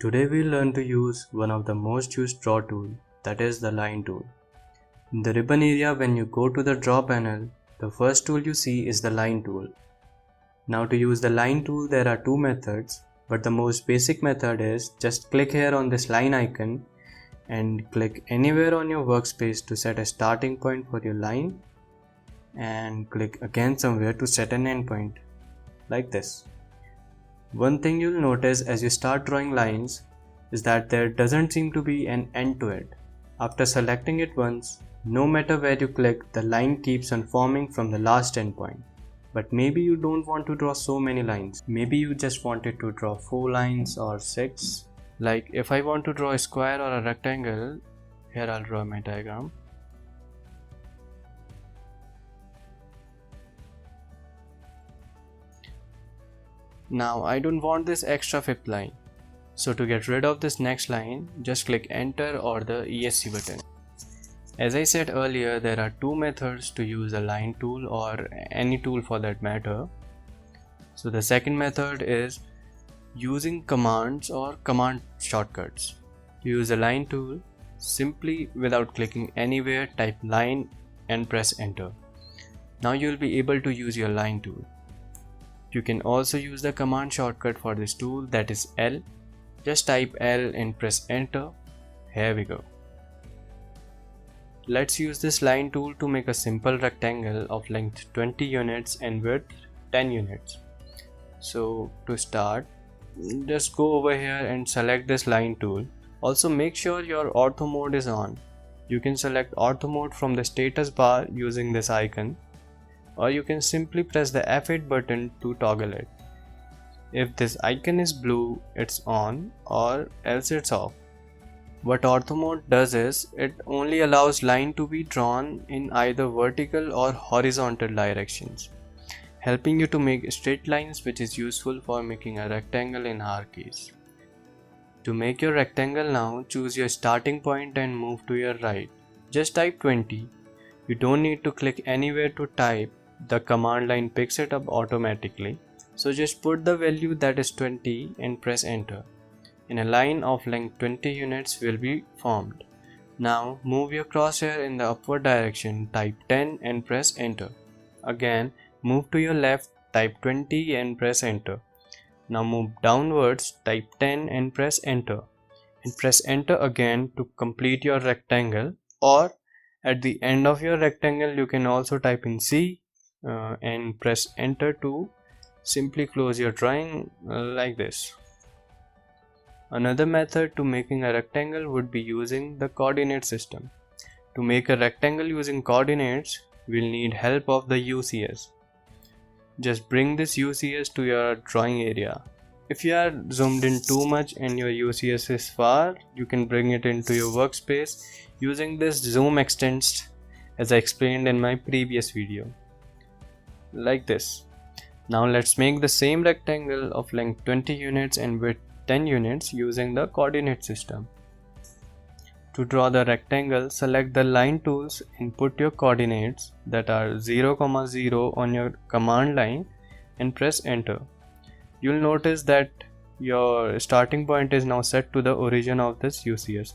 Today we'll learn to use one of the most used draw tool, that is the line tool. In the ribbon area, when you go to the draw panel, the first tool you see is the line tool. Now to use the line tool there are two methods, but the most basic method is just click here on this line icon and click anywhere on your workspace to set a starting point for your line and click again somewhere to set an end point, like this. One thing you'll notice as you start drawing lines is that there doesn't seem to be an end to it. After selecting it once, no matter where you click, the line keeps on forming from the last endpoint. But maybe you don't want to draw so many lines. Maybe you just wanted to draw 4 lines or 6. Like if I want to draw a square or a rectangle, here I'll draw my diagram. Now I don't want this extra 5th line. So to get rid of this next line, just click enter or the ESC button. As I said earlier, there are two methods to use a line tool or any tool for that matter. So the second method is using commands or command shortcuts. To use a line tool, simply without clicking anywhere, type line and press enter. Now you'll be able to use your line tool. You can also use the command shortcut for this tool, that is L. Just type L and press enter. Here we go. Let's use this line tool to make a simple rectangle of length 20 units and width 10 units. So to start, just go over here and select this line tool. Also make sure your ortho mode is on. You can select ortho mode from the status bar using this icon, or you can simply press the F8 button to toggle it. If this icon is blue, it's on, or else it's off. What ortho mode does is, it only allows line to be drawn in either vertical or horizontal directions, helping you to make straight lines, which is useful for making a rectangle in our case. To make your rectangle now, choose your starting point and move to your right. Just type 20. You don't need to click anywhere to type. The command line picks it up automatically. So just put the value that is 20 and press enter. And a line of length 20 units will be formed. Now move your crosshair in the upward direction, type 10 and press enter. Again, move to your left, type 20 and press enter. Now move downwards, type 10 and press enter. And press enter again to complete your rectangle, or at the end of your rectangle you can also type in C and press enter to simply close your drawing like this. Another method to making a rectangle would be using the coordinate system. To make a rectangle using coordinates, we'll need help of the UCS. Just bring this UCS to your drawing area. If you are zoomed in too much and your UCS is far, you can bring it into your workspace using this zoom extents, as I explained in my previous video. Like this. Now let's make the same rectangle of length 20 units and width 10 units using the coordinate system. To draw the rectangle, select the line tools and put your coordinates, that are 0, 0 on your command line and press enter. You'll notice that your starting point is now set to the origin of this UCS.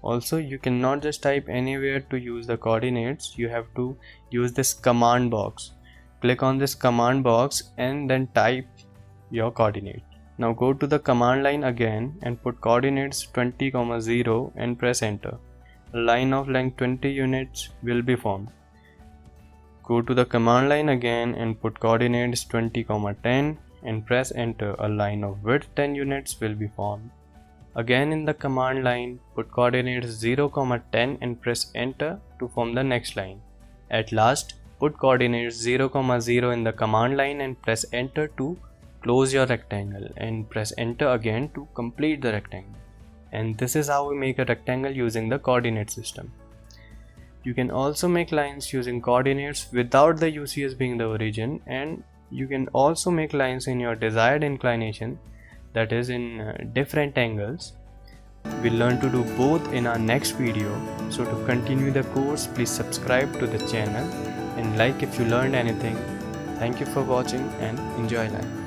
Also, you cannot just type anywhere to use the coordinates. You have to use this command box. Click on this command box and then type your coordinate. Now go to the command line again and put coordinates 20, 0 and press enter. A line of length 20 units will be formed. Go to the command line again and put coordinates 20, 10 and press enter. A line of width 10 units will be formed. Again in the command line, put coordinates 0, 10 and press enter to form the next line. At last, put coordinates 0, 0 in the command line and press enter to close your rectangle, and press enter again to complete the rectangle. And this is how we make a rectangle using the coordinate system. You can also make lines using coordinates without the UCS being the origin, and you can also make lines in your desired inclination, that is in different angles. We'll learn to do both in our next video. So to continue the course, please subscribe to the channel and like if you learned anything. Thank you for watching and enjoy life.